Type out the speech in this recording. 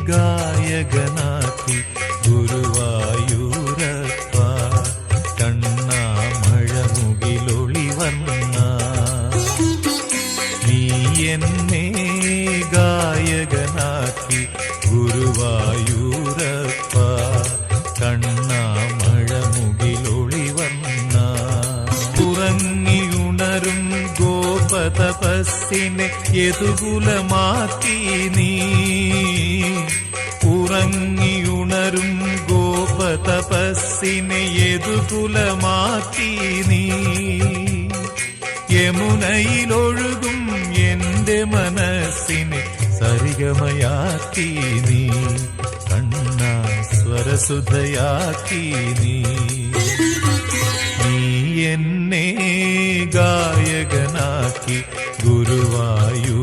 ഗായകനാക്കി ഗുരുവായൂരപ്പ കണ്ണാമഴമുകിലൊളി വന്ന നീ എന്നെ ഗായകനാക്കി ഗുരുവായൂരപ്പ കണ്ണാമഴമുകിലൊളി വന്ന ഉറങ്ങിയുണരും ഗോപതപസ്സിനെ യദുകുലമാക്കി നീ ഉറങ്ങിയുണരും ഗോപതപസ്സിനെ യദുകുലമാക്കി നീ യമുനയിലൊഴുകും എന്റെ മനസ്സിനെ സരിഗമയാക്കി നീ കണ്ണാ സ്വരസുധയാക്കി നീ എന്നെ ഗായകനാക്കി ഗുരുവായൂർ